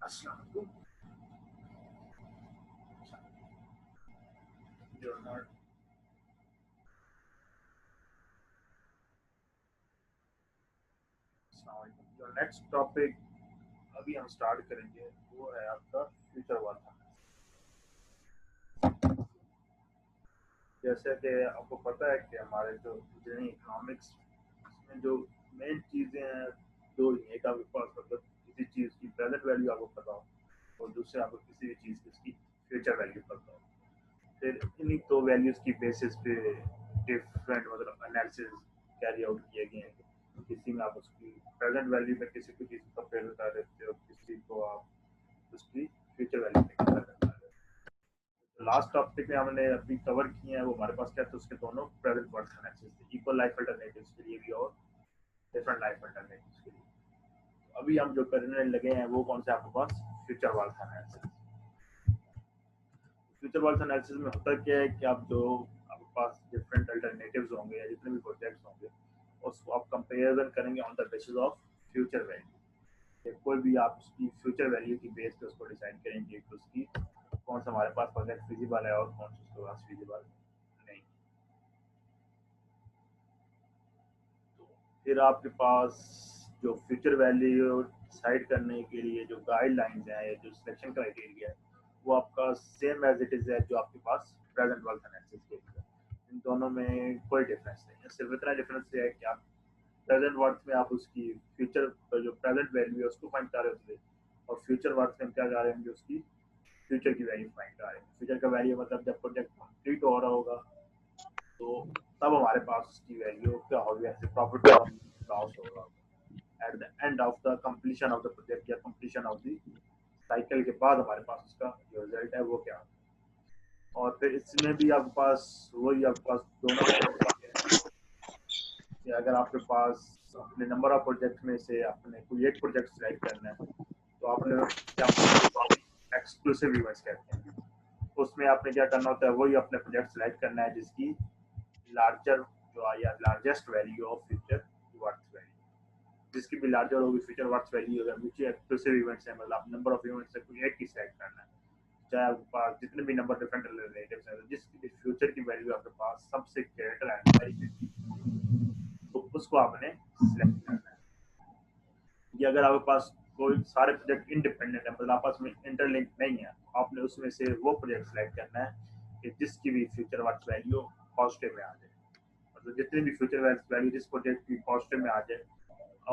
अस्सलाम वालेकुम। You're not- अस्सलाम वालेकुम। Your next topic अभी हम स्टार्ट करेंगे वो है आपका फ्यूचर वाला। जैसे कि आपको पता है कि हमारे जो इंजीनियरिंग इकोनॉमिक्स में जो मेन चीज़ें हैं दो ही हैं। एक आपके पास मतलब किसी चीज़ की प्रेजेंट वैल्यू आपको पता हो और दूसरे आपको किसी भी चीज़ की उसकी फ्यूचर वैल्यू पता हो। फिर इन्हीं दो वैल्यूज़ की बेसिस पे डिफरेंट मतलब एनालिसिस कैरी आउट किए गए हैं। किसी में आप उसकी प्रेजेंट वैल्यू में किसी को चीज़ को कंपेयर कर देते हो, किसी को आप उसकी फ्यूचर वैल्यू में कंपेयर कर देते हो। लास्ट टॉपिक में हमने अभी कवर किए हैं वो हमारे पास क्या थे उसके दोनों प्रेजेंट वर्ड एनालिसिस थे, इक्वल लाइफ अल्टरनेटिव्स के लिए भी और डिफरेंट लाइफ अल्टरनेटिव्स के लिए। अभी हम जो करने लगे हैं वो कौन से आपके पास future worth analysis. Future world analysis में होता क्या है कि आप जो आपके पास डिफरेंट अल्टरनेटिव्स होंगे या जितने भी प्रोजेक्ट्स होंगे उसको आप कंपेरिजन करेंगे on the basis of future value. कोई भी आप उसकी फ्यूचर वैल्यू की बेस पे उसको डिसाइड करेंगे कि उसकी कौन सा हमारे पास प्रोजेक्ट फिजिबल है और कौन सा उसके पास फिजिबल नहीं। तो फिर आपके पास जो फ्यूचर वैल्यू डिसाइड करने के लिए जो गाइडलाइंस हैं या जो सिलेक्शन क्राइटेरिया है वो आपका सेम एज इट इज़ है जो आपके पास प्रेजेंट वर्ल्ड एनालिसिस के लिए। इन दोनों में कोई डिफरेंस नहीं है, सिर्फ इतना डिफरेंस है कि आप प्रेजेंट वर्थ में आप उसकी फ्यूचर जो प्रेजेंट वैल्यू है उसको फाइंड कर रहे होते और फ्यूचर वर्थ में क्या जा रहे होंगे उसकी फ्यूचर की वैल्यू फाइंड कर रहे हैं। फ्यूचर का वैल्यू मतलब जब प्रोजेक्ट कंप्लीट हो रहा होगा तो तब हमारे पास उसकी वैल्यू क्या होगी, ऐसे प्रॉफिट और लॉस होगा at the end of the completion of the project या कंप्लीशन ऑफ द साइकिल के बाद हमारे पास उसका जो रिजल्ट है वो क्या होगा। और फिर इसमें भी आपके पास वही आपके पास दोनों कि अगर आपके पास अपने नंबर ऑफ प्रोजेक्ट में से आपने कोई एक प्रोजेक्ट सिलेक्ट करना है तो आपने क्या एक्सक्लूसिव इवेंट्स कहते हैं उसमें आपने क्या करना होता है वही अपने प्रोजेक्ट सिलेक्ट करना है जिसकी लार्जर जो या largest value of future worth value जिसकी भी लार्जर होगी फ्यूचर वर्थ वैल्यू अगर म्यूचुअल एक्सक्लूसिव इवेंट्स है मतलब नंबर ऑफ इवेंट्स से कोई एक ही सिलेक्ट करना है चाहे आपके पास जितने भी नंबर डिफरेंट रिलेटिव्स हैं जिसकी फ्यूचर की वैल्यू आपके पास सबसे ग्रेटर एंड वेरी तो उसको आपने सिलेक्ट करना है। ये अगर आपके पास कोई सारे प्रोजेक्ट इंडिपेंडेंट है मतलब आपस में इंटरलिंक नहीं है आपने उसमें से वो प्रोजेक्ट सिलेक्ट करना है कि जिसकी भी फ्यूचर वर्थ वैल्यू पॉजिटिव में आ जाए। मतलब जितनी भी फ्यूचर वर्थ वैल्यू जिस प्रोजेक्ट की पॉजिटिव में आ जाए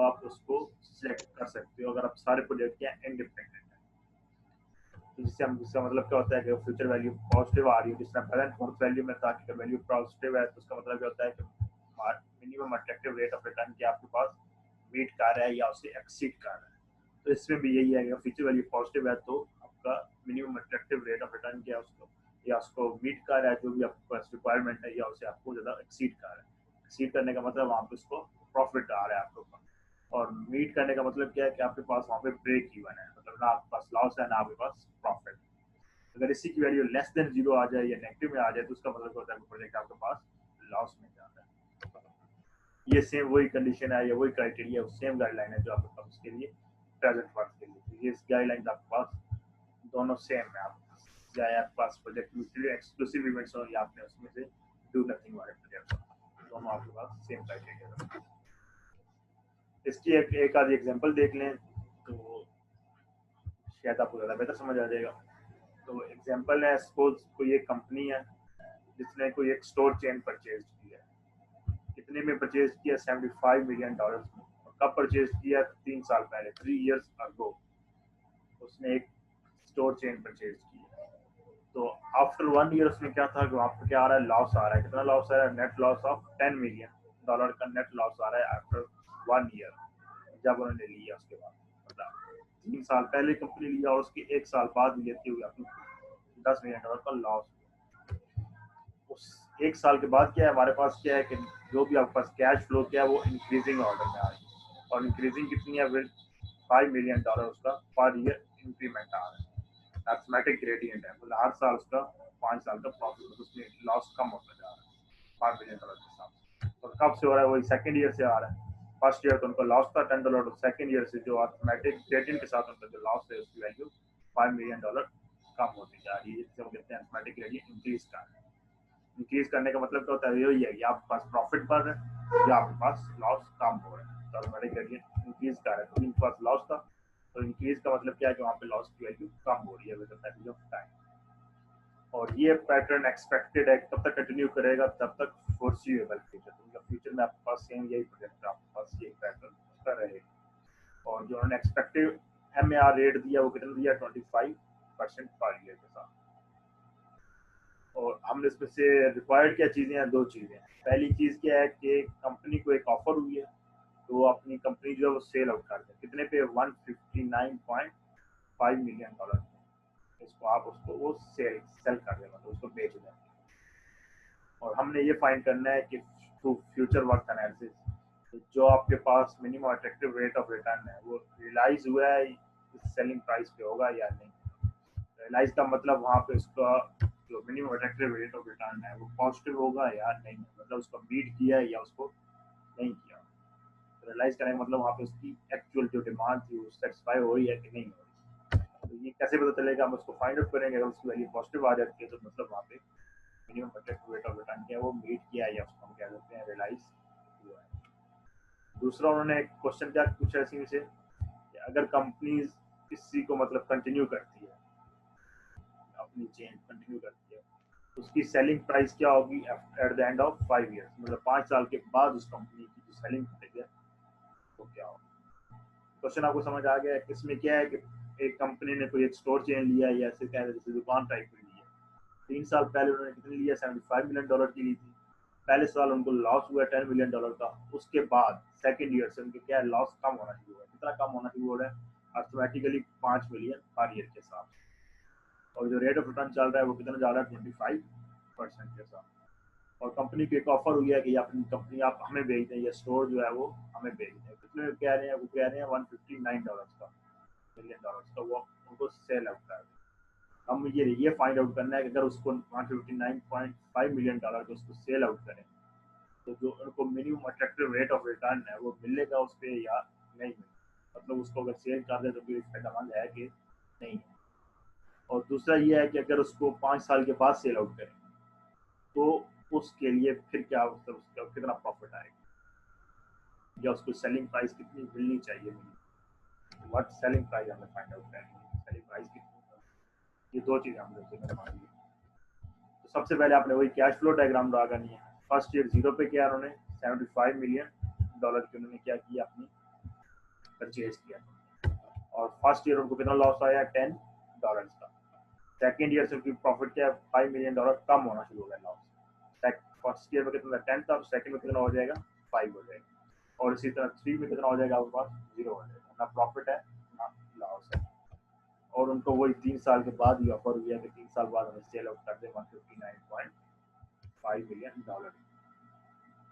आप उसको सिलेक्ट कर सकते हो अगर आप सारे प्रोजेक्ट के इंडिपेंडेंट है। तो जिससे हम जिसका मतलब क्या होता है कि फ्यूचर वैल्यू पॉजिटिव आ रही है जिसमें प्रेजेंट वर्थ वैल्यू में था कि वैल्यू पॉजिटिव है तो उसका मतलब क्या होता है कि minimum attractive rate of return की आपके पास मीट कर रहा है या उसे एक्सीड कर रहा है। तो इसमें भी यही है कि फ्यूचर वैल्यू पॉजिटिव है तो आपका minimum attractive rate of return क्या है उसको या उसको मीट कर रहा है जो भी आपके पास रिक्वायरमेंट है या उसे आपको ज़्यादा एक्सीड कर रहा है। एक्सीड करने का मतलब वहाँ पे उसको प्रॉफिट आ रहा है आपके ऊपर और मीट करने का मतलब क्या है कि आपके पास वहाँ पे ब्रेक इवन है मतलब ना आपके पास लॉस है ना आपके पास प्रॉफिट। अगर इसी की वैल्यू लेस देन जीरो आ जाए या नेगेटिव में आ जाए तो उसका मतलब होता है कि प्रोजेक्ट आपके पास लॉस में जा रहा है। ये सेम वही कंडीशन है या वही क्राइटेरिया सेम गाइडलाइन है जो आपके पास उसके लिए प्रेजेंट वर्क के लिए। ये गाइडलाइन आपके पास दोनों सेम है। आप चाहे आपके पास प्रोजेक्ट म्यूचुअली एक्सक्लूसिव इवेंट्स हो या आपने उसमें से डू नथिंग वाले प्रोजेक्ट दोनों आपके पास सेम क्राइटेरिया। इसकी एक आधी एग्जांपल देख लें तो शायद आपको ज़्यादा बेहतर समझ आ जाएगा। तो एग्जांपल है सपोज कोई एक कंपनी है जिसने कोई एक स्टोर चेन परचेज किया है। कितने में परचेज किया $75 मिलियन में और कब परचेज किया 3 साल पहले 3 years अगो उसने एक स्टोर चेन परचेज किया। तो आफ्टर 1 ईयर उसमें क्या था कि वहाँ पे क्या आ रहा है लॉस आ रहा है। कितना लॉस आ रहा है नेट लॉस ऑफ $10 मिलियन का नेट लॉस आ रहा है आफ्टर 1 ईयर जब उन्होंने लिया उसके बाद मतलब 3 साल पहले कंपनी लिया और उसके 1 साल बाद लेते हुए अपनी $10 मिलियन का लॉस। उस 1 साल के बाद क्या है हमारे पास क्या है कि जो भी आपके पास कैश फ्लो क्या है वो इंक्रीजिंग ऑर्डर में आ रही है और इंक्रीजिंग कितनी है विद $5 मिलियन उसका पर ईयर इंक्रीमेंट आ रहा है। मैथमेटिक ग्रेडियंट है मतलब हर साल उसका 5 साल का प्रॉफिट उसमें लॉस कम होता जा रहा है $5 मिलियन के साथ। और कब से हो रहा है वही सेकेंड ईयर से आ रहा है फर्स्ट ईयर तो उनको लॉस था $10, और सेकंड ईयर से जो अर्थमेटिक क्रेडिट के साथ उनका जो लॉस है उसकी वैल्यू $5 मिलियन कम होती जा रही है, जिसे हम कहते हैं अर्थमेटिक क्रेडिट इंक्रीज का। इंक्रीज करने का मतलब क्या होता है, यही है कि आपके पास प्रॉफिट बढ़ रहा है या आपके पास लॉस कम हो रहा है। तो अर्थमेटिक क्रेडिट इंक्रीज कर रहा है, तो इनके पास लॉस था, तो इंक्रीज का मतलब क्या है कि वहाँ पे लॉस की वैल्यू कम हो रही है with the passage of time. और ये पैटर्न एक्सपेक्टेड है, कब तक कंटिन्यू करेगा, तब तक फोर्सिएबल फ्यूचर, तो फ्यूचर में आपके पास सेम यही प्रोजेक्ट, आपके पास ये पैटर्न उसका रहेगा। और जो उन्होंने एक्सपेक्टेड MAR रेट दिया वो कितना दिया, 25% पर ईयर के साथ। और हमने इसमें से रिक्वायर्ड क्या चीज़ें हैं, दो चीज़ें हैं। पहली चीज़ क्या है कि कंपनी को एक ऑफर हुई है, तो वो अपनी कंपनी जो है वो सेल आउट कर दें, कितने पे, $159.5 मिलियन। इसको आप उसको वो सेल कर दें, मतलब उसको बेच दें। और हमने ये फाइंड करना है कि थ्रू फ्यूचर वर्थ एनालिसिस जो आपके पास minimum attractive rate of return है वो रियलाइज हुआ है इस सेलिंग प्राइस पे होगा या नहीं। रियलाइज का मतलब वहाँ पे उसका जो minimum attractive rate of return है वो पॉजिटिव होगा या नहीं, मतलब उसको बीट किया है या उसको नहीं किया। रियलाइज करने का मतलब वहाँ पे उसकी एक्चुअल जो डिमांड थी वो सेटिस्फाई हो रही है कि नहीं हो रही। तो ये कैसे पता चलेगा, हम उसको फाइंड आउट करेंगे। अगर उसकी वैल्यू पॉजिटिव आ जाती है तो मतलब वहाँ पे minimum attractive rate of return क्या है वो मीट किया है या उसको हम कह सकते हैं रियलाइज हुआ है। दूसरा उन्होंने एक क्वेश्चन क्या पूछा इसी से, अगर कंपनीज किसी को मतलब कंटिन्यू करती है, अपनी चेन कंटिन्यू करती है, उसकी सेलिंग प्राइस क्या होगी at the end of 5 years, मतलब 5 साल के बाद उस कंपनी की जो सेलिंग प्राइस है वो क्या होगी। क्वेश्चन आपको समझ आ गया है। इसमें क्या है कि एक कंपनी ने कोई एक स्टोर चेन लिया है या ऐसे कह रहे जैसे दुकान टाइप में लिया, 3 साल पहले उन्होंने कितने लिया, $75 मिलियन की ली थी। पहले साल उनको लॉस हुआ $10 मिलियन का, उसके बाद सेकंड ईयर से उनके क्या है, लॉस कम होना शुरू हुआ। कितना कम होना शुरू हो रहा है, अर्थमेटिकली $5 मिलियन पर ईयर के साथ। और जो रेट ऑफ रिटर्न चल रहा है वो कितना जा रहा है, 25% के साथ। और कंपनी की एक ऑफर हुई है कि अपनी कंपनी आप हमें भेज दें, ये स्टोर जो है वो हमें भेज दें। कितने कह रहे हैं, वो कह रहे हैं $159 का मिलियन का, वो उनको सेल आउट कर। हम ये फाइंड आउट करना है कि अगर उसको $159.5 मिलियन को उसको सेल आउट करें तो जो उनको minimum attractive rate of return है वो मिलेगा उस पर या नहीं मिलेगा, मतलब उसको अगर सेल कर दे तो फिर फायदेमंद है कि नहीं है। और दूसरा ये है कि अगर उसको 5 साल के बाद सेल आउट करें तो उसके लिए फिर क्या, मतलब उसका कितना प्रॉफिट आएगा या उसको सेलिंग प्राइस कितनी मिलनी चाहिए, व्हाट सेलिंग प्राइस हमें फाइंड आउट करेंगे, सेलिंग प्राइस कितनी। ये दो चीज़ें हम लोग मान ली। तो सबसे पहले आपने वही कैश फ्लो डायग्राम ड्रा करनी है। फर्स्ट ईयर जीरो पे किया उन्होंने, $75 मिलियन की उन्होंने क्या किया, अपनी परचेज किया। और फर्स्ट ईयर उनको कितना लॉस आया, $10 का। सेकंड ईयर से उनकी प्रॉफिट क्या है, $5 मिलियन कम होना शुरू हो गया लॉस। फर्स्ट ईयर में कितना 10 था, तो सेकंड में कितना हो जाएगा, 5 हो जाएगा। और इसी तरह 3 में कितना हो जाएगा, आपके पास 0 हो जाएगा, ना प्रॉफिट है ना लॉस है। और उनको वही 3 साल के बाद ही ऑफर हुआ कि 3 साल बाद हमें सेल आउट कर दे $159.5 मिलियन।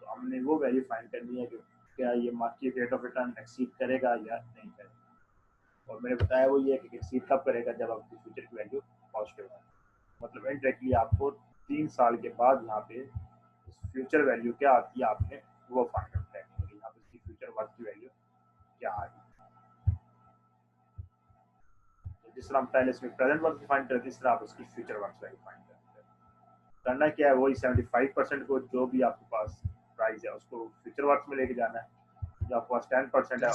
तो हमने वो वैल्यू फाइंड करनी है कि क्या ये market rate of return exceed करेगा या नहीं करेगा। और मैंने बताया वो ये है कि एक्सीड कब करेगा, जब आपकी फ्यूचर की वैल्यू पॉजिटिव है। मतलब इनडायरेक्टली आपको 3 साल के बाद यहाँ पे फ्यूचर वैल्यू क्या आती है आपने वो फाइंड आउट करनी है, यहाँ पे इसकी फ्यूचर वर्थ की वैल्यू क्या आ रही है। जिस तरह हम पहले इसमें प्रेजेंट वर्थ फाइंड करते हैं, इस तरह आप उसकी फ्यूचर वर्थ वैल्यू फाइंड करते हैं। करना क्या है, वही 75% को जो भी आपके पास प्राइस है उसको फ्यूचर वर्थ में लेके जाना है। जो आपके पास 10% है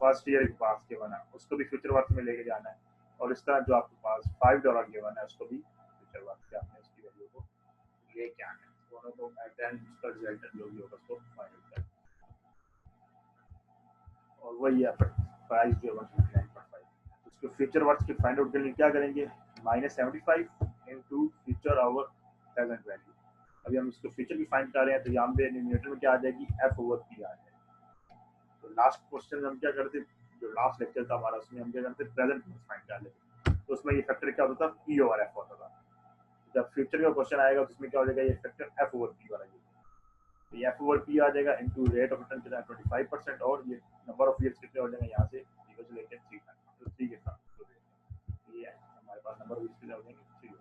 फर्स्ट ईयर के पास के बना उसको भी फ्यूचर वर्थ में लेके जाना है। और इस तरह जो आपके पास $5 के बना है उसको भी फ्यूचर वर्थ के आपने उसकी वैल्यू को लेके आना है। दोनों को उसका रिजल्ट जो भी होगा उसको फाइंड आउट करना। और वही है प्राइस जो है 159.5। उसके फ्यूचर वर्थ की फाइंड आउट के लिए क्या करेंगे, -75 into future over present value. अभी हम इसको फ्यूचर की फाइंड कर रहे हैं तो यहाँ पे न्यूमरेटर में क्या आ जाएगी, F/P आ जाएगी। तो लास्ट क्वेश्चन हम क्या करते, जो लास्ट लेक्चर था हमारा उसमें हम क्या करते प्रेजेंट फाइंड कर लेते, तो उसमें ये फैक्टर क्या होता था, P/F होता था। जब फ्यूचर का क्वेश्चन आएगा तो उसमें क्या हो जाएगा, ये फैक्टर F/P वाला F/P आ जाएगा इंटू रेट ऑफ रिटर्न कितना 25%, और ये नंबर ऑफ ईयर्स कितने हो जाएंगे यहाँ से 0 से लेकर 3 तक, तो 3 के साथ ये हमारे पास नंबर ऑफ ईयर्स कितने हो जाएंगे 3।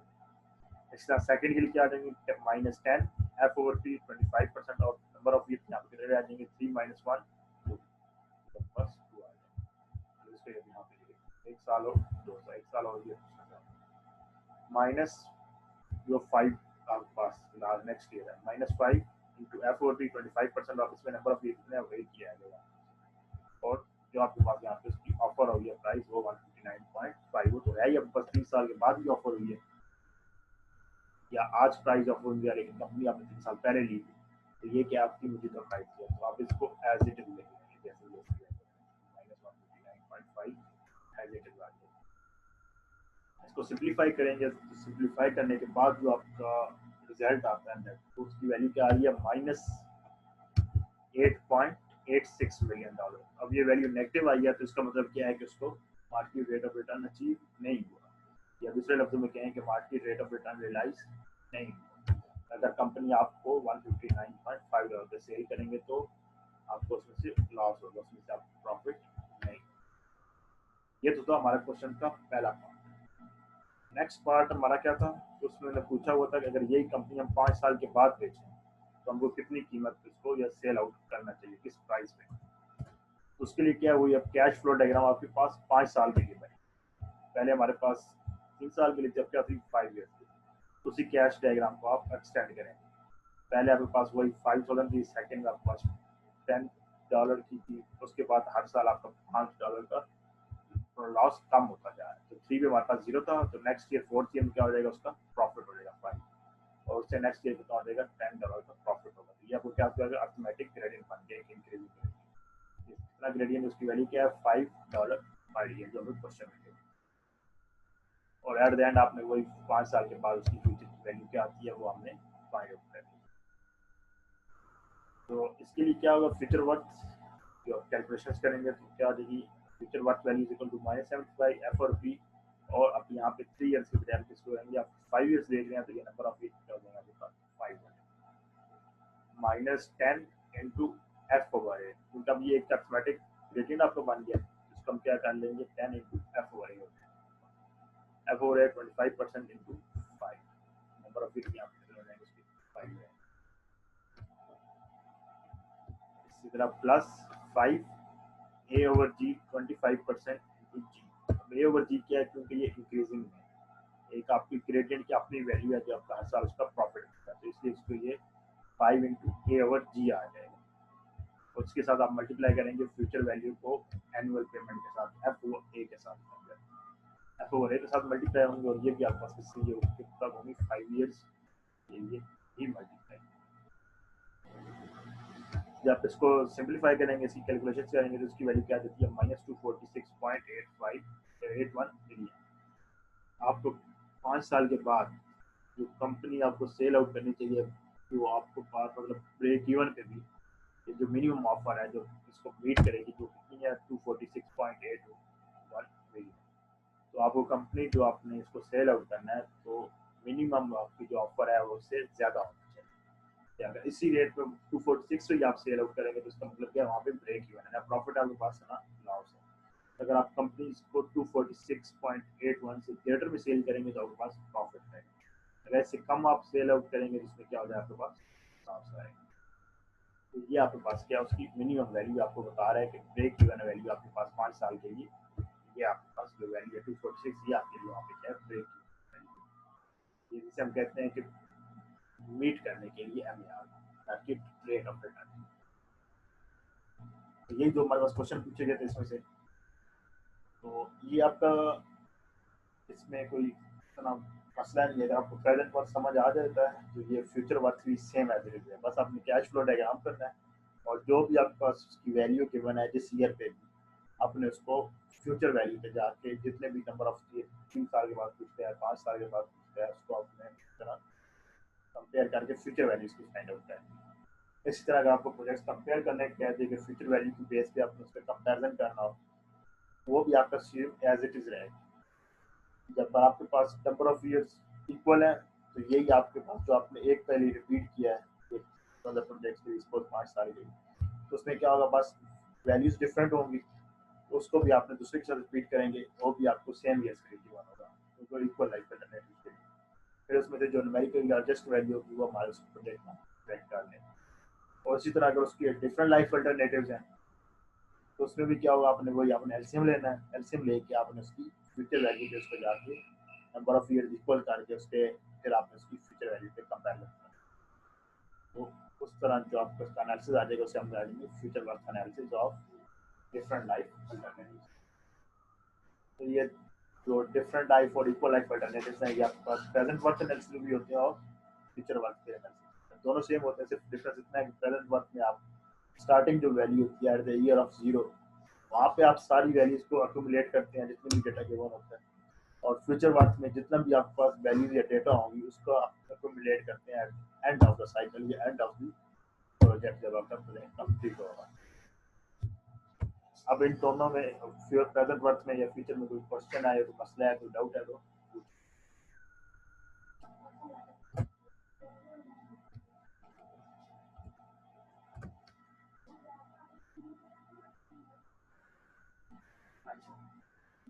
इस तरह सेकंड के लिए क्या आ जाएंगे, -10 F/P 25%, और नंबर ऑफ ईयर्स यहाँ पे कितने आ जाएंगे 3 - 1 2। आपके पास 2 आ जाएगा। इसको यहाँ पे 1 साल हो 2 साल 1 साल हो ये माइनस जो 5 आपके पास नेक्स्ट ईयर है -5 into F O T 25% of इसमें नंबर ऑफ ईयर कितने वही किया जाएगा। और जो आपके पास यहाँ पे उसकी ऑफर हुई है प्राइस वो 159.5 वो तो है ही अब बस 30 साल के बाद भी ऑफर हुई है या आज प्राइस ऑफर हुई है लेकिन कंपनी आपने 3 साल पहले ली थी तो ये क्या आपकी मौजूदा प्राइस है तो आप इसको एज इट इज लेंगे जैसे -159.5 एज इट इज आ जाएगा। इसको सिंप्लीफाई करेंगे तो सिंप्लीफाई करने के बाद जो आपका रिजल्ट आता है नेट तो उसकी वैल्यू क्या आ रही है -$8.86 मिलियन। अब ये वैल्यू नेगेटिव आई है तो इसका मतलब क्या है कि उसको market rate of return achieve नहीं हुआ या दूसरे लफ्जों में कहें कि market rate of return realise नहीं हुआ। अगर कंपनी आपको $159.5 पे सेल करेंगे तो आपको उसमें से लॉस होगा उसमें से आपको प्रॉफिट नहीं। ये तो था हमारा क्वेश्चन का पहला पार्ट। नेक्स्ट पार्ट हमारा क्या था उसमें मैंने पूछा हुआ था कि अगर यही कंपनी हम 5 साल के बाद बेचें तो हमको कितनी कीमत इसको या सेल आउट करना चाहिए किस प्राइस में। उसके लिए क्या हुई अब कैश फ्लो डायग्राम आपके पास 5 साल के लिए बने। पहले हमारे पास 3 साल के लिए जब क्या थी 5 ईयर्स की उसी कैश डायग्राम को आप एक्सटेंड करें। पहले आपके पास वही 5,000 थी सेकेंड में आपके पास $10 की थी उसके बाद हर साल आपका $5 का लॉस कम होता जा रहा है। तो 3 में हमारे पास 0 था तो नेक्स्ट ईयर 4th ईयर में क्या हो जाएगा उसका प्रॉफिट हो जाएगा 5 और उससे नेक्स्ट ईयर कितना हो जाएगा $10 का प्रॉफिट होगा। तो ये आपको क्या हो जाएगा अर्थमेटिक ग्रेडियंट बन गया एक इंक्रीजिंग ग्रेडियंट। इतना ग्रेडियंट उसकी वैल्यू क्या है $5 पर ईयर जो हमें क्वेश्चन में और एट द एंड आपने वही 5 साल के बाद उसकी फ्यूचर वैल्यू क्या आती है वो हमने फाइंड आउट कर ली। तो इसके लिए क्या होगा फ्यूचर वर्थ जो कैलकुलेशंस करेंगे तो क्या आ जाएगी future worth value is equal to -75 F और पी और अब यहाँ पे 3 इयर्स के बजाय किसको रहेंगे आप 5 इयर्स देख रहे हैं तो ये नंबर ऑफ ईयर क्या हो जाएगा आपके पास 5 -10 इनटू एफ ओवर ए क्योंकि अब ये एक अर्थमेटिक ग्रेडियंट आपको बन गया इसको हम क्या कर लेंगे 10 into F over A F over A 25% into 5 number of year यहाँ पे हो जाएंगे उसके 5 है। इसी तरह +5 ए ओवर जी 25% इंटू जी। ए ओवर जी क्या है क्योंकि ये इंक्रीजिंग है एक आपकी ग्रेडियंट की अपनी वैल्यू है जो आपका हर साल उसका प्रॉफिट होता है तो इसलिए इसको ये 5 इंटू ए ओवर जी आ जाएगा और उसके साथ आप मल्टीप्लाई करेंगे फ्यूचर वैल्यू को एनुअल पेमेंट के साथ एफ ओ ए के साथ एफ ओवर ए के साथ मल्टीप्लाई होंगे और ये भी आपके पास किससे ये कब होंगी 5 ईयर्स के लिए ही मल्टीप्लाई। जब आप इसको सिंप्लीफाई करेंगे इसकी कैलकुलेशन करेंगे तो इसकी वैल्यू क्या देती है -246.81 मिलियन। आपको 5 साल के बाद जो कंपनी आपको सेल आउट करनी चाहिए जो आपको मतलब ब्रेक इवन पे भी ये जो मिनिमम ऑफर है जो इसको मीट करेगी जो कितनी है 246.81 मिलियन। तो आपको कंपनी जो आपने इसको सेल आउट करना है तो मिनिमम आपकी जो ऑफर है वो उससे ज़्यादा होना चाहिए। अगर इसी रेट पे 246 से आप सेल आउट करेंगे तो इसका मतलब क्या वहाँ पे ब्रेक इवन है ना प्रॉफिट आपके पास है ना लॉस है। अगर आप कंपनी को 246.81 से ग्रेटर में सेल करेंगे तो आपके पास प्रॉफिट है। अगर इससे कम आप सेल आउट करेंगे जिसमें क्या हो जाए आपके पास लॉस आएगा। तो ये आपके पास क्या उसकी मिनिमम वैल्यू आपको बता रहा है कि ब्रेक इवन वैल्यू आपके पास 5 साल के लिए ये आपके पास जो वैल्यू है 246 ये आपके लिए वहाँ पे क्या है ब्रेक ये जिसे हम कहते हैं कि मीट करने के लिए एमआर ताकि रेट ऑफ रिटर्न। तो यही जो हमारे पास क्वेश्चन पूछे गए थे इसमें से तो ये आपका इसमें कोई इतना मसला नहीं है आपको प्रेजेंट वर्थ समझ आ जाता है तो ये फ्यूचर वर्थ भी सेम एज इट है बस आपने कैश फ्लो डायग्राम करना है और जो भी आपके पास उसकी वैल्यू गिवन है जिस ईयर पे भी आपने उसको फ्यूचर वैल्यू पे जाके जितने भी नंबर ऑफ 3 साल के बाद पूछते हैं 5 साल के बाद पूछते हैं उसको आपने तरह कंपेयर करके फ्यूचर वैल्यूज को फाइंड आउट करना। इसी तरह अगर आपको प्रोजेक्ट्स कंपेयर करने के कहते हैं कि फ्यूचर वैल्यू की बेस पे आपने उसका कंपैरिजन करना हो वो भी आपका सेम एज इट इज रहेगा। जब आपके पास नंबर ऑफ ईयर्स इक्वल है तो यही आपके पास जो आपने एक पहले रिपीट किया है मतलब प्रोजेक्ट्स के सपोज 5 साल के तो उसमें क्या होगा बस वैल्यूज डिफरेंट होंगी तो उसको भी आपने दूसरे के साथ रिपीट करेंगे वो भी आपको सेम ईयर्स के लिए गिवन होगा तो इक्वल लाइफ अल्टरनेटिव के लिए फिर उसमें से जो न्यूमेरिकल लार्जेस्ट वैल्यू होगी वो हमारे उस प्रोजेक्ट में सेलेक्ट कर लें। और इसी तरह अगर उसकी डिफरेंट लाइफ अल्टरनेटिव्स हैं तो उसमें भी क्या होगा, आपने वही आपने एलसीएम लेना है, एलसीएम लेके आपने उसकी फ्यूचर वैल्यू पे उसको जाके नंबर ऑफ ईयर इक्वल करके उसके फिर आपने उसकी फ्यूचर वैल्यू पे कंपेयर करना है। तो उस तरह जो आपका एनालिसिस आ जाएगा उसे हम जानेंगे future worth analysis of different life alternatives. तो ये जो डिफरेंट लाइफ और इक्वल लाइफ अल्टरनेटिव्स हैं, ये आपके पास प्रेजेंट वर्थ एनालिसिस भी होते हैं और फ्यूचर वर्थ के एनालिसिस दोनों सेम होते हैं। सिर्फ डिफरेंस इतना है कि प्रेजेंट वर्थ में आप स्टार्टिंग जो वैल्यू होती है at the year of zero, वहाँ पे आप सारी वैल्यूज को अक्यूमुलेट करते हैं जितने भी डेटा गिवन होता है, और फ्यूचर वर्थ में जितना भी आपके पास वैल्यूज या डेटा होंगी उसको आप अक्यूमुलेट करते हैं एंड ऑफ द साइकिल या एंड ऑफ द प्रोजेक्ट जब आपका प्रोजेक्ट कंप्लीट होगा। अब इन दोनों में प्रेजेंट वर्थ में या फ्यूचर में कोई क्वेश्चन आए, कोई मसला है, कोई डाउट है तो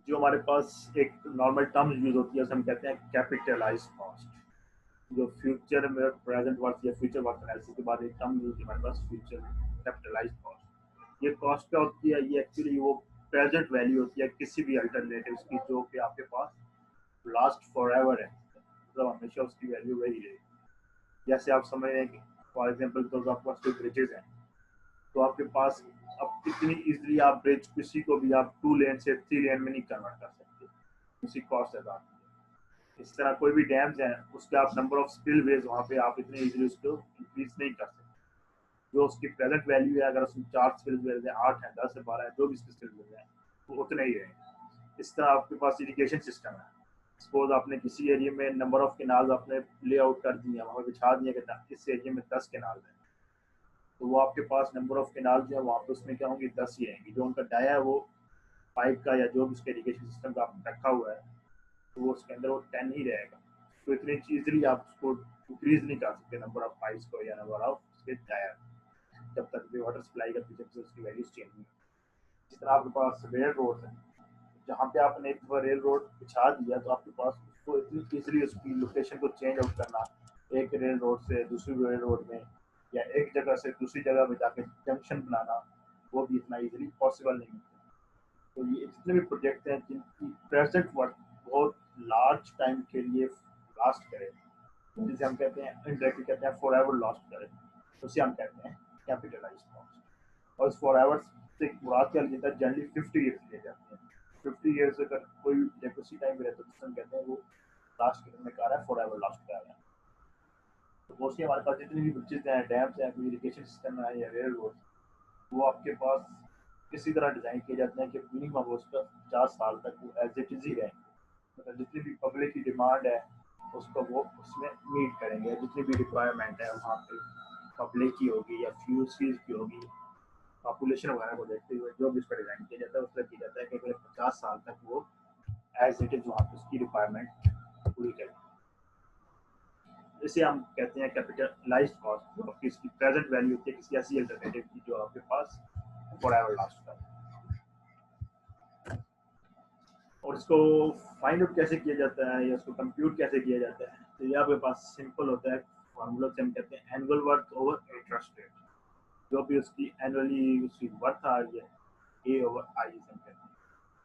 जो हमारे पास एक नॉर्मल टर्म यूज होती है उसे हम कहते हैं कैपिटलाइज कॉस्ट। जो फ्यूचर में प्रेजेंट वर्थ या फ्यूचर वर्थ एनालिसिस के बाद एक टर्म यूज होती है हमारे पास फ्यूचर कैपिटलाइज कॉस्ट। ये कॉस्ट क्या होती है, ये एक्चुअली वो प्रेजेंट वैल्यू होती है किसी भी अल्टरनेटिव की जो कि आपके पास लास्ट फॉर एवर है, मतलब हमेशा उसकी वैल्यू वही रहेगी। जैसे आप समझ रहे हैं कि फॉर एग्जाम्पल तो आपके पास कोई ब्रिजेज हैं, तो आपके पास अब इतनी इजीली आप ब्रिज किसी को भी आप 2 लेन से 3 लेन में नहीं कन्वर्ट कर सकते, उसी कॉस्ट है आती है। इस तरह कोई भी डैम्स हैं उसके आप नंबर ऑफ स्पिल वेज वहाँ पे आप इतनी इजीली उसको इंक्रीज नहीं कर सकते। जो उसकी प्रेजेंट वैल्यू है, अगर उसमें 4 स्पिल वेज है, 8 है, 10 है, 12 है, जो भी स्पिल वेज है वो उतने ही रहेंगे। इस तरह आपके पास इरिगेशन सिस्टम है। सपोज आपने किसी एरिया में नंबर ऑफ केनाल आपने लेआउट कर दिया, वहाँ बिछा दिया कि इस एरिया में 10 केनाल है, तो वो आपके पास नंबर ऑफ केनाल जो है वहाँ पे उसमें क्या होंगी, 10 ही आएंगी। जो उनका डाया है वो पाइप का या जो भी उसके इरिगेशन सिस्टम का आपने रखा हुआ है, तो वो उसके अंदर वो 10 ही रहेगा। तो इतनी इजीली आप उसको इंक्रीज नहीं कर सकते नंबर ऑफ पाइप्स को या नंबर ऑफ उसके डाया, जब तक भी वाटर सप्लाई का जब से उसकी वैल्यूज चेंज नहीं। इस तरह आपके पास रेल रोड है, जहाँ पे आपने एक बार रेल रोड बिछा दिया तो आपके पास उसको इतनी इजीली उसकी लोकेशन को चेंज आउट करना, एक रेल रोड से दूसरी रेल रोड में या एक जगह से दूसरी जगह में जाके जंक्शन बनाना, वो भी इतना इजीली पॉसिबल नहीं है। तो ये जितने भी प्रोजेक्ट हैं जिनकी प्रेजेंट वर्क बहुत लार्ज टाइम के लिए लास्ट करे, जिसे हम कहते हैं इनडायरेक्टली कहते हैं फॉर एवर लास्ट करे, उसे हम कहते हैं कैपिटलाइज कॉस्ट। और इस फॉर एवर से मुराद क्या लेता है, जनरली 50 ईयर्स ले जाते हैं। 50 ईयर्स अगर कोई प्रोजेक्ट उसी टाइम पे रहता है तो हम कहते हैं वो लास्ट में कर रहा है, फॉर एवर लास्ट कर रहा है। तो मोस्टली हमारे पास जितनी भी ब्रिजेस हैं, डैम्स हैं, इरिगेशन सिस्टम है या रेल रोड, वो आपके पास किसी तरह डिज़ाइन किए जाते हैं कि मिनिमम उसका 50 साल तक वो एज इट इज ही रहेंगे। मतलब जितनी भी पब्लिक की डिमांड है उसको वो उसमें मीट करेंगे, जितनी भी रिक्वायरमेंट है वहाँ पे पब्लिक की होगी या फ्यूल्स की होगी, पॉपुलेशन वगैरह को देखते हुए जो भी उसका डिज़ाइन किया जाता है उसका किया जाता है कि अगले 50 साल तक वो एज इट इज वहाँ पे उसकी रिक्वायरमेंट पूरी करें। इसे हम कहते हैं कैपिटलाइज्ड कॉस्ट, जो आपकी इसकी प्रेजेंट वैल्यू होती है किसी ऐसी अल्टरनेटिव की जो आपके पास फॉरएवर लास्ट कर। और इसको फाइंड आउट कैसे किया जाता है या इसको कंप्यूट कैसे किया जाता है, तो ये आपके पास सिंपल होता है। फार्मूला से हम कहते हैं annual worth over interest rate. जो भी उसकी एनुअली उसकी वर्थ आ रही है ए ओवर आई से हम कहते हैं,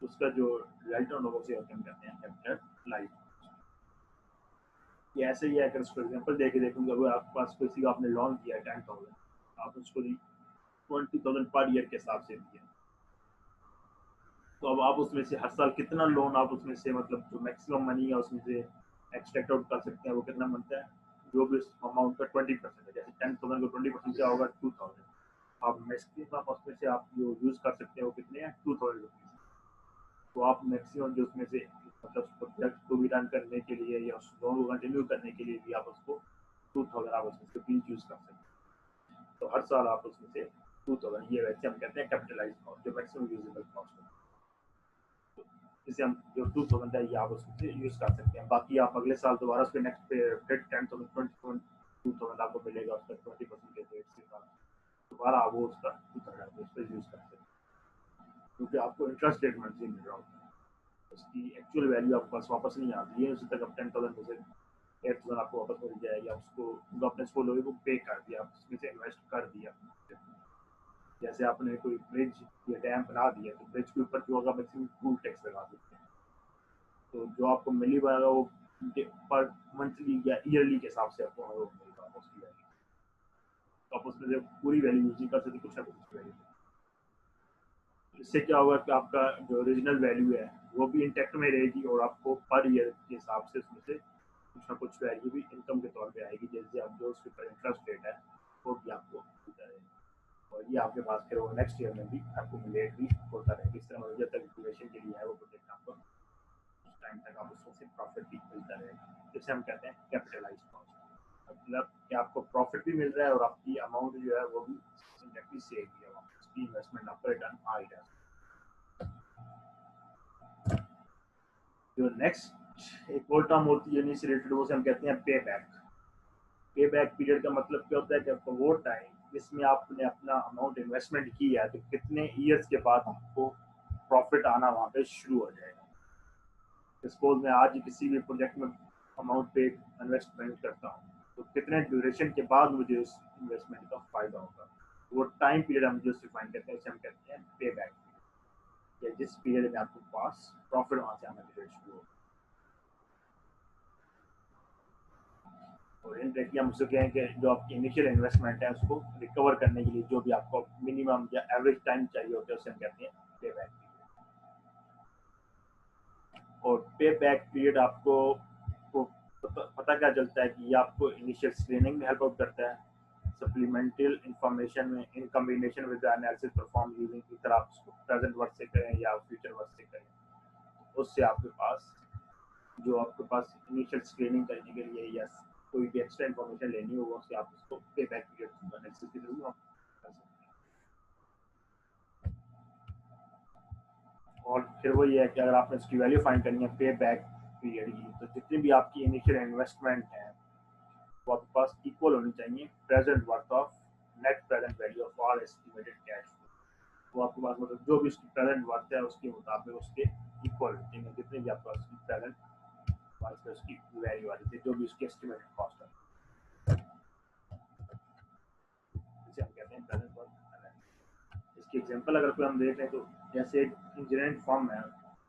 उसका जो रिटर्न होगा उसे हम कहते हैं कैपिटलाइज्ड। ये ऐसे ही है, अगर उसको एग्जाम्पल दे के देखूंगा, अगर आपके पास किसी को आपने लोन किया है 10,000, आप उसको 20,000 पर ईयर के हिसाब से दिया, तो अब आप उसमें से हर साल कितना लोन आप उसमें से मतलब जो मैक्सिमम मनी है उसमें से एक्सट्रैक्ट आउट कर सकते हैं, वो कितना बनता है, जो भी उस अमाउंट का 20% है। जैसे 10,000 को 20% क्या होगा, 2,000। आप मैक्सिमम उसमें से आप जो यूज कर सकते हैं वो कितने हैं, 2,000 रुपीज। तो आप मैक्सिमम जो उसमें से मतलब प्रोजेक्ट को भी रन करने के लिए या उस लोन को कंटिन्यू करने के लिए भी आप उसको 2,000 आप उसमें से प्लीज यूज कर सकते हैं। तो हर साल आप उसमें से 2,000, ये वैसे हम कहते हैं कैपिटलाइज कॉस्ट, जो मैक्सिमम यूजेबल कॉस्ट है। जिसे हम जो 2,000 है ये आप उसमें से यूज कर सकते हैं। बाकी आप अगले साल दोबारा उसके नेक्स्ट पे फिर 10,000 20,000 2,000 आपको मिलेगा उसका 20% के रेट के साथ, दोबारा आप वो उसका 2,000 उस पर यूज कर सकते हैं, क्योंकि आपको इंटरेस्ट रेट मंथली मिल रहा होता है, उसकी एक्चुअल वैल्यू आपके पास वापस नहीं आती है। उसी तक आप 10,000 में से 8,000 आपको वापस मिल जाएगी, उसको आपने इसको लोगों को पे कर दिया, उसमें से इन्वेस्ट कर दिया। जैसे आपने कोई ब्रिज या डैम बना दिया तो ब्रिज के ऊपर जो होगा मैक्सिमम टूल टैक्स लगा सकते हैं, तो जो आपको मिली पाएगा वो पर मंथली या ईयरली के हिसाब से आपको वो मिलेगा उसकी वैल्यू। तो आप उसमें से पूरी वैल्यू यूज नहीं कर सकते, कुछ ना कुछ वैल्यू। इससे क्या होगा कि आपका जो ओरिजिनल वैल्यू है वो भी इंटैक्ट में रहेगी और आपको पर ईयर के हिसाब से उसमें से कुछ ना कुछ वैल्यू भी इनकम के तौर पे आएगी, जैसे आप जो उसके ऊपर इंटरेस्ट रेट है वो भी आपको मिलता रहेगा और ये आपके पास फिर वो नेक्स्ट ईयर में भी आपको मिलेट भी होता रहेगा। इस तरह जब तक ड्यूरेशन के लिए है वो प्रोजेक्ट आपको उस टाइम तक आप उसको से प्रॉफिट भी मिलता रहेगा, जिसे हम कहते हैं कैपिटलाइज कॉस्ट। मतलब कि आपको प्रॉफिट भी मिल रहा है और आपकी अमाउंट जो है वो भी इंडेक्टली सेव भी है, उसकी इन्वेस्टमेंट आपका रिटर्न आ ही रहा है। जो नेक्स्ट एक और टर्म होती है इनसे रिलेटेड, वो से हम कहते हैं पे बैक। पे बैक पीरियड का मतलब क्या होता है कि आपको वो टाइम जिसमें आपने अपना अमाउंट इन्वेस्टमेंट किया है तो कितने ईयर्स के बाद आपको प्रॉफिट आना वहाँ पे शुरू हो जाएगा। सपोज मैं आज किसी भी प्रोजेक्ट में अमाउंट पे इन्वेस्टमेंट करता हूँ तो कितने ड्यूरेशन के बाद मुझे उस इन्वेस्टमेंट का फायदा होगा, वो टाइम पीरियड हम जो डिफाइन करते हैं उसे हम कहते हैं पे बैक पीरियड, या जिस पीरियड में आपके पास प्रॉफिट वहाँ से आना शुरू होगा। और इनडायरेक्टली हम उसको कहें कि जो आपकी इनिशियल इन्वेस्टमेंट है उसको रिकवर करने के लिए जो भी आपको मिनिमम या एवरेज टाइम चाहिए होता है उसे हम कहते हैं पे बैक पीरियड। और पे बैक पीरियड आपको पता क्या चलता है कि ये आपको इनिशियल स्क्रीनिंग में हेल्प आउट करता है, सप्लीमेंटल इंफॉर्मेशन में in combination with analysis perform using की तरह आप उसको प्रेजेंट वर्क से करें या फ्यूचर वर्क से करें, उससे आपके पास जो आपके पास इनिशियल स्क्रीनिंग करने के लिए या कोई भी एक्स्ट्रा इन्फॉर्मेशन लेनी होगा उससे आप उसको पे बैक पीरियड एनालिसिस के थ्रू आप कर सकते हैं। और फिर वो ये है कि अगर आपने उसकी वैल्यू फाइंड करनी है पे बैक पीरियड की, तो जितनी भी आपकी इनिशियल इन्वेस्टमेंट है वो आपके पास इक्वल होनी चाहिए present worth of net present value of all estimated cash. वो आपके पास मतलब जो भी उसकी प्रेजेंट वर्थ है उसके मुताबिक उसके इक्वल होनी चाहिए, जितनी भी आपके पास प्रेजेंट वर्थ है उसकी वैल्यू आ रही थी, जो भी उसकी एस्टिमेटेड कॉस्ट है, जिसे हम कहते हैं प्रेजेंट वर्थ। इसकी एग्जांपल अगर कोई हम देख लें तो जैसे एक इंजीनियरिंग फर्म है,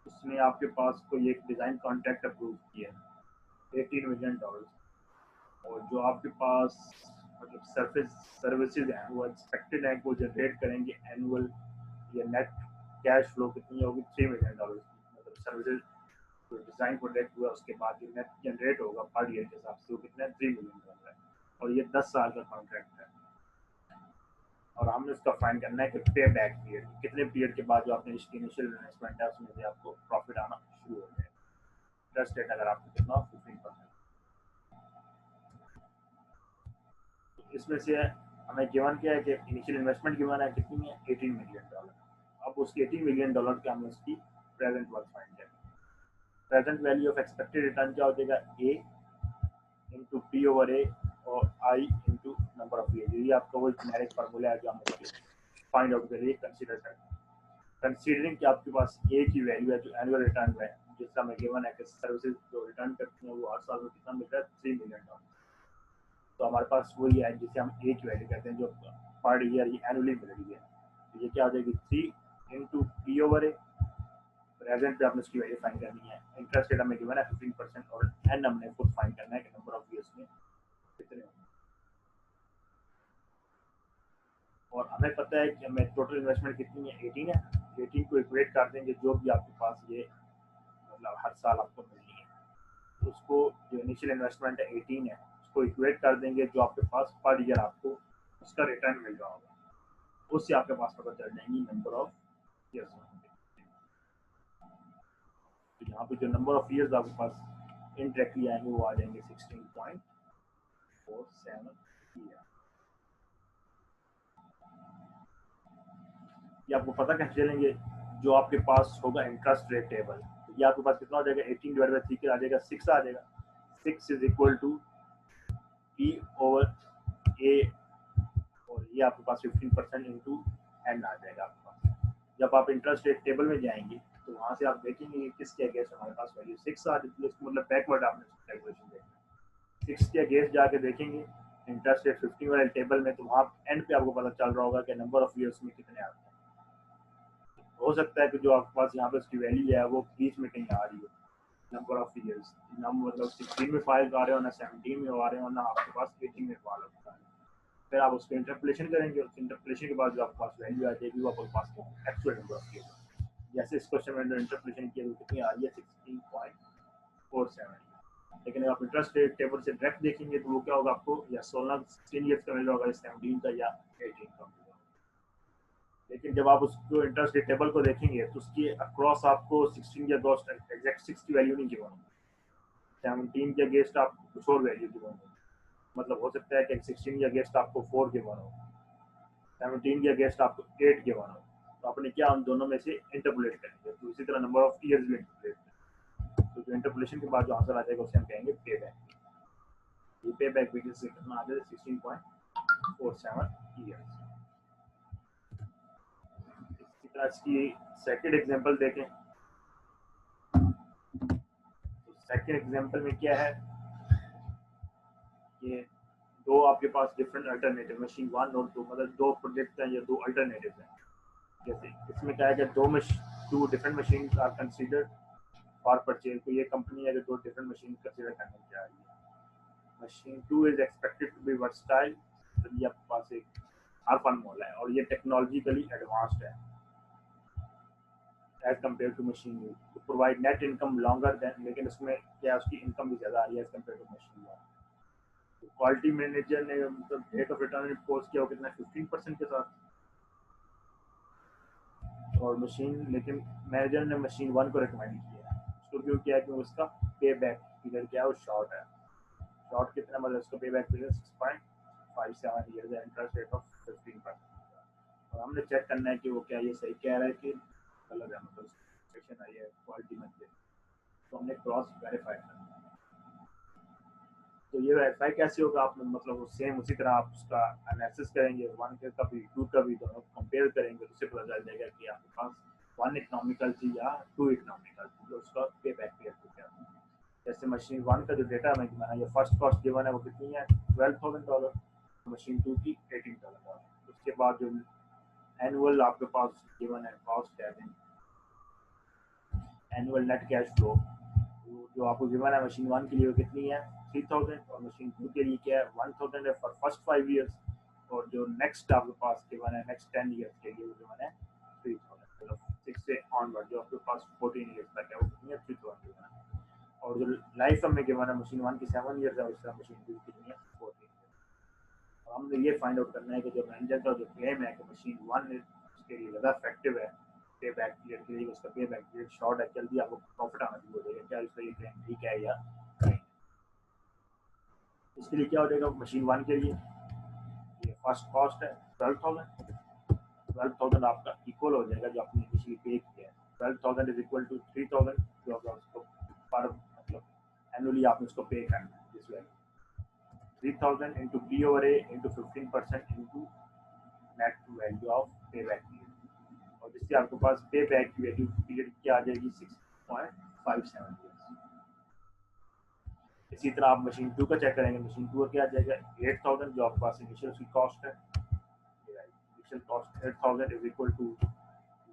उसने आपके पास कोई एक डिज़ाइन कॉन्ट्रैक्ट अप्रूव किया है $18 मिलियन, और जो आपके पास मतलब सर्फिस सर्विसेज हैं वो एक्सपेक्टेड है कि वो जनरेट करेंगे एनुअल या नेट कैश फ्लो कितनी होगी $3 मिलियन की, मतलब सर्विसेज जो डिज़ाइन प्रोजेक्ट हुआ उसके बाद जो नेट जनरेट होगा पर ईयर के हिसाब से वो कितना $3 मिलियन है, और ये 10 साल का कॉन्ट्रैक्ट है। और हमने उसका फाइंड करना है कि पे बैक पीरियड कितने पीरियड के बाद जो आपने इनिशियल इन्वेस्टमेंट है उसमें से आपको प्रॉफिट आना शुरू हो जाए। इंटरेस्ट रेट अगर आपको कितना 15%, इसमें से हमें गिवन क्या है कि इनिशियल इन्वेस्टमेंट गिवन है कितनी है $18 मिलियन। अब उसके $18 मिलियन के हमें उसकी प्रेजेंट वर्थ फाइंड करनी है। Present value of expected return क्या हो जाएगा ए इंटू पी ओवर ए और आई इंटू नंबर ऑफ ईयर। ये आपका वो जेनेरिक फार्मूला है जो हम फाइंड आउट के लिए कंसीडर करते हैं। कंसीडरिंग कि आपके पास ए की वैल्यू है जो एनुअल रिटर्न है, जिसका हमें गिवन है कि सर्विसेज जो रिटर्न करती हैं वो हर साल में कितना मिल रहा है $3 मिलियन। तो हमारे पास वही है जिसे हम ए की वैल्यू कहते हैं जो पर ईयर ये एनुअली मिल रही है, तो ये क्या हो जाएगी 3 इंटू पी ओवर ए। प्रेजेंट पे आपने उसकी वैल्यू फाइंड करनी है, इंटरेस्ट रेट हमें गिवन है 15% और एन हमने खुद फाइंड करना है कि नंबर ऑफ ईयर्स में कितने होंगे। और हमें पता है कि हमें टोटल इन्वेस्टमेंट कितनी है 18 है, 18 को इक्वेट कर देंगे जो भी आपके पास ये मतलब हर साल आपको मिलनी है, तो उसको जो इनिशियल इन्वेस्टमेंट है 18 है उसको इक्वेट कर देंगे जो आपके पास पर ईयर आपको उसका रिटर्न मिल रहा होगा, उससे आपके पास पता चल जाएंगी नंबर ऑफ ईयर्स। तो यहाँ पे जो नंबर ऑफ ईयर्स आपके पास इनडायरेक्टली आएंगे वो आ जाएंगे 16.47 ईयर। ये आपको पता कैसे चलेंगे, जो आपके पास होगा इंटरेस्ट रेट टेबल, तो ये आपके पास कितना हो जाएगा 18/3 के आ जाएगा 6 आ जाएगा, 6 is equal to P over A, और ये आपके पास 15% इंटू एन आ जाएगा आपके पास। जब आप इंटरेस्ट रेट टेबल में जाएंगे तो वहाँ से आप देखेंगे कि किसके अगेंस्ट हमारे पास वैल्यू 6 आ जाती है, मतलब बैकवर्ड आपने कैलकुलेशन देखना 6 के अगेंस्ट जाके देखेंगे इंटरेस्ट रेट 15 वाले टेबल में, तो वहाँ एंड पे आपको पता चल रहा होगा कि नंबर ऑफ ईयर्स में कितने आते हैं। हो सकता है कि जो आपके पास यहाँ पे उसकी वैल्यू है वो बीच में कहीं आ रही है, नंबर ऑफ ईयर्स नम मतलब 16 में फाइल आ रहे हो ना 17 में आ रहे हो ना आपके पास 18 में फाइल होता है। फिर आप उसको इंटरपोलेशन करेंगे, उस इंटरपोलेशन के बाद जो आपके पास वैल्यू आ जाएगी वो आपके पास एक्चुअल नंबर ऑफ ईयर्स। जैसे इस क्वेश्चन में इंटरपोलेशन किया तो कितनी आ रही है 16.47। लेकिन अगर आप इंटरेस्ट रेट टेबल से डायरेक्ट देखेंगे तो वो क्या होगा, आपको या 16 ईयर्स का मिल रहा होगा, 17 का या 18 का। लेकिन जब आप उसको इंटरेस्ट रेट टेबल को देखेंगे तो उसकी अक्रॉस आपको 16 के अगेंस्ट एग्जैक्ट 6 की वैल्यू नहीं गिवन होगी, 17 के अगेंस्ट आपको कुछ और वैल्यू गिवन होगी। मतलब हो सकता है कि 16 के अगेंस्ट आपको 4 गिवन हो, 17 के अगेंस्ट आपको 8 गिवन हो। तो आपने क्या उन दोनों में से इंटरपोलेट करेंगे, तो इसी तरह नंबर ऑफ ईयर्स भी इंटरपोलेट करेंगे। तो जो इंटरपोलेशन के बाद जो आंसर आ जाएगा उसे हम कहेंगे पे बैक। ये पे बैक पीरियड से कितना आ जाएगा 16.47 ईयर्स। इसी तरह इसकी सेकंड एग्जांपल देखें। सेकंड एग्जांपल में क्या है, ये दो आपके पास डिफरेंट अल्टरनेटिव मशीन 1 और 2, मतलब दो प्रोजेक्ट हैं या दो अल्टरनेटिव हैं। जैसे इसमें क्या है कि two different machine are considered for purchase. तो ये कंपनी अगर दो डिफरेंट मशीन कंसीडर करने जा रही है, machine 2 is expected to be versatile, तो ये आपके पास एक R1 मॉडल है और ये टेक्नोलॉजिकली एडवांस्ड है as compare to machine U, to provide net income longer than, लेकिन उसमें क्या उसकी इनकम भी ज़्यादा आ रही है as compare to machine one. Quality manager ने मतलब रेट ऑफ रिटर्न पोस्ट किया हो कितना 15% के साथ, और मशीन लेकिन मैनेजर ने मशीन 1 को रिकमेंड किया है। उसको क्यों किया, क्योंकि उसका पे बैक पीरियड क्या है वो शॉर्ट है। शॉर्ट कितना मतलब उसका पे बैक पीरियड 6.57 ईयर्स है, इंटरेस्ट रेट ऑफ 15%। और हमने चेक करना है कि वो क्या ये सही कह रहा है कि गलत है, मतलब सेक्शन आई है क्वालिटी मैनेजर, तो हमने क्रॉस वेरीफाई करना है। तो ये वेरीफाई कैसे होगा, आप मतलब सेम उसी तरह आप उसका एनालिसिस करेंगे, 1 का भी 2 का भी, दोनों कंपेयर करेंगे तो उससे पता चल जाएगा कि आपके पास 1 इकोनॉमिकल थी या 2 इकोनॉमिकल थी, तो उसका पे बैक पीरियड क्या है। जैसे मशीन 1 का जो डेटा हमें गिवन है, ये फर्स्ट कॉस्ट गिवन है वो कितनी है $12,000, मशीन 2 की $18,000। उसके बाद जो एनुअल आपके पास गिवन है कॉस्ट है, एनुअल नेट कैश फ्लो जो आपको गिवन है मशीन 1 के लिए वो कितनी है 3000, और मशीन 2 के लिए क्या है 1000 है फॉर फर्स्ट 5 ईयर्स, और जो नेक्स्ट आपके पास गिवन है नेक्स्ट 10 ईयर्स के लिए वो गिवन है 3000, मतलब 6 से ऑनवर्ड जो आपके पास 14 ईयर्स तक है वो कितनी है 3000 गिवन है। और जो लाइफ में गिवन है मशीन 1 की 7 ईयर्स है, उसका मशीन 2 कितनी है 14 ईयर्स। और हमने ये फाइंड आउट करना है कि जो मैनेजर का जो क्लेम है कि मशीन 1 उसके लिए ज़्यादा इफेक्टिव है पे बैक पीरियड के लिए, उसका पे बैक पीरियड शॉर्ट है, जल्दी आपको प्रॉफिट आना शुरू हो जाएगा, क्या इसका ये क्लेम ठीक है या नहीं। इसके लिए क्या हो जाएगा मशीन 1 के लिए ये फर्स्ट कॉस्ट है 12,000 आपका इक्वल हो जाएगा जो आपने इनिशियली पे किया है, 12,000 इज इक्वल टू 3,000 जो आपका उसको पर मतलब एनुअली आपने उसको पे करना है this value 3,000 into P over A into 15% into net value of payback period, और जिससे आपके पास पे बैक की वैल्यू पीरियड क्या आ जाएगी 6.57 ईयर्स। इसी तरह आप मशीन 2 का चेक करेंगे, मशीन 2 का क्या आ जाएगा 8,000 जो आपके पास इनिशियल उसकी कॉस्ट है, initial cost 8,000 is equal to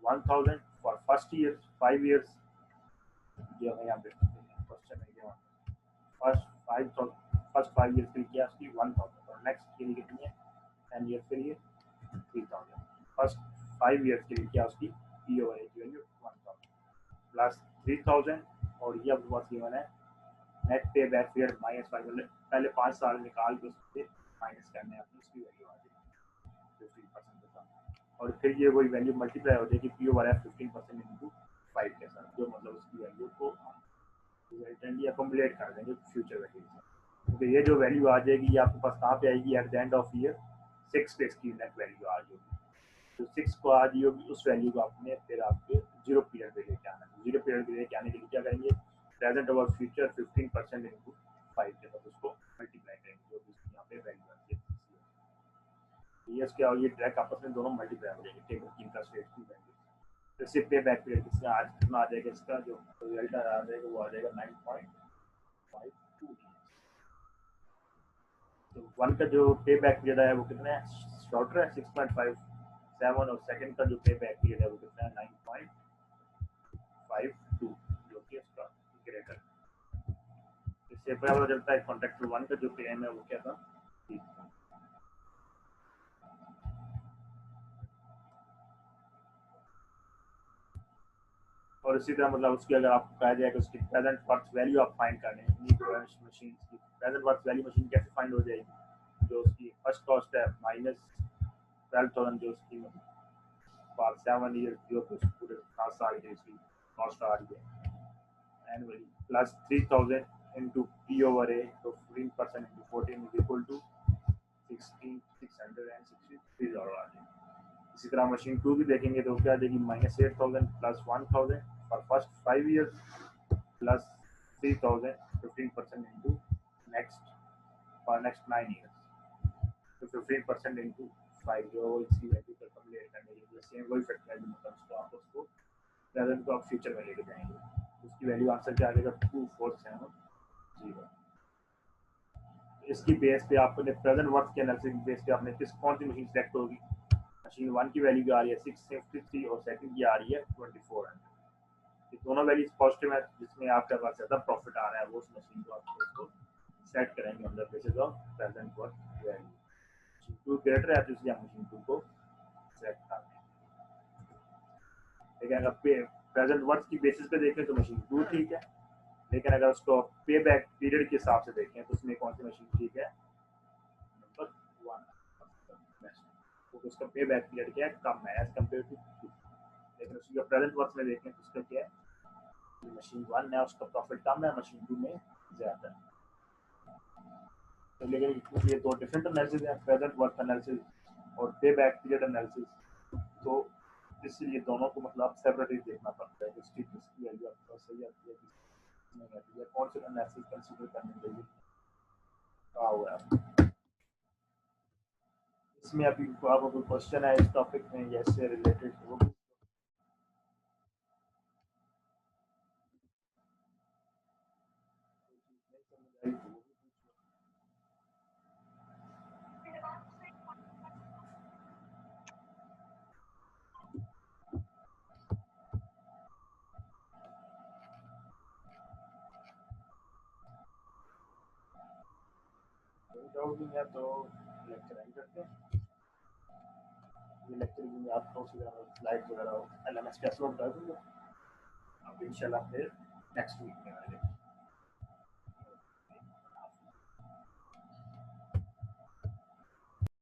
1,000 for first year 5 years, जो हमें यहाँ पे क्वेश्चन है फर्स्ट 5 ईयर्स के लिए क्या उसकी 1,000, और नेक्स्ट के लिए कितनी है 10 ईयर्स के लिए 3,000। फर्स्ट 5 ईयर्स के लिए क्या उसकी पी ओवर ए की वैल्यू 1,000 प्लस 3,000, और ये आपके पास गिवन है नेट पे बैक पीरियड माइनस 5, पहले 5 साल निकाल के उससे माइनस करने अपनी उसकी वैल्यू आ जाएगी 15% के साथ, और फिर ये वही वैल्यू मल्टीप्लाई हो जाएगी पी ओवर है 15% इंटू 5 के साथ, जो मतलब उसकी वैल्यू को रिजल्टेंट या कम्युलेट कर देंगे फ्यूचर वैल्यू से। क्योंकि ये जो वैल्यू आ जाएगी ये आपके पास कहाँ पे आएगी at the end of year 6 पे इसकी नेट वैल्यू आ जाएगी, तो 6 को आ रही होगी उस वैल्यू को आपने फिर आपके जीरो पीरियड पे लेके आना है। जीरो पीरियड पे लेके आने के लिए क्या करेंगे प्रेजेंट ओवर फ्यूचर 15% इंटू 5 के साथ उसको मल्टीप्लाई करेंगे, जो भी यहाँ पे वैल्यू आती है ईयर्स क्या होगी डायरेक्ट आपस में दोनों मल्टीप्लाई हो जाएंगे टेबल की इंटरेस्ट रेट की वैल्यू। जैसे पे बैक पीरियड किसका आज कितना आ जाएगा, इसका जो रिजल्ट आ जाएगा वो आ जाएगा 9.52 ईयर्स। तो वन का जो पे बैक पीरियड है वो कितना है, शॉर्टर है 6.57, और सेकंड का जो पे बैक पीरियड है वो कितना है 9.52, जो कि इसका ग्रेटर। इससे पता चलता है कॉन्ट्रैक्टर वन का जो क्लेम है वो क्या था, ठीक था। और इसी तरह मतलब उसकी अगर आपको कहा जाए कि उसकी प्रेजेंट वर्थ वैल्यू आप फाइंड करने मशीन की प्रेजेंट वर्थ वैल्यू मशीन कैसे फाइंड हो जाएगी, जो उसकी फर्स्ट कॉस्ट है -12,000 जो उसकी फॉर 7 ईयर जो पूरे 7 साल की उसकी कॉस्ट आ रही है annually, plus 3,000 into P over A, so 15% into 14 is equal to 16,663 dollar आ जाएगी। इसी तरह मशीन 2 भी देखेंगे तो क्या देगी, -8,000 plus 1,000 for first 5 years plus 3,000 15% into next for next 9 years, तो 15% into 5 जो इसकी वैल्यू को कैलकुलेट करने के लिए सेम वही फैक्टर वैल्यू मतलब उसको आप उसको प्रेजेंट को आप फ्यूचर में लेके जाएंगे, उसकी वैल्यू आंसर क्या आ जाएगा 2470। इसकी बेस पे आपने प्रेजेंट वर्थ के एनालिसिस बेस पे आपने कौन सी मशीन सेलेक्ट होगी, मशीन 1 की वैल्यू आ रही है 653 और सेकंड की आ रही है 2400, ये दोनों वैल्यूज पॉजिटिव है, जिसमें आपके पास ज्यादा प्रॉफिट आ रहा है वो उस मशीन को आप उसको सेट करेंगे on the basis of present worth value. Machine 2 greater है तो इसलिए हम मशीन 2 को सेलेक्ट करते हैं। लेकिन अगर प्रेजेंट वर्थ की बेसिस पे देखें तो मशीन 2 ठीक है, लेकिन अगर उसको पे बैक पीरियड के हिसाब से देखें तो उसमें कौन सी मशीन ठीक है, नंबर 1, तो उसका पे बैक पीरियड क्या है, कम है एज कम्पेयर टू 2। लेकिन उसकी प्रेजेंट वर्थ में देखें तो उसका क्या है, मशीन 1 है उसका प्रॉफिट कम है, मशीन 2 में ज्यादा है। तो लेकिन ये दो डिफरेंट एनालिसिस है, प्रेजेंट वर्थ एनालिसिस और पे बैक पीरियड एनालिसिस, तो इसलिए दोनों को मतलब सेपरेटली देखना पड़ता है कि उसकी वैल्यू आपको सही आती है नहीं आती है, कौन से एनालिसिस कंसीडर करने के लिए कहा हुआ है। इसमें अभी आपको कोई क्वेश्चन है इस टॉपिक में या इससे रिलेटेड वो डाउट नहीं है तो लेक्चर एंड करते हैं। ये लेक्चर में आपको स्लाइड्स वगैरह LMS पे अपलोड कर दूंगा, अब इंशाल्लाह फिर नेक्स्ट वीक में आएंगे।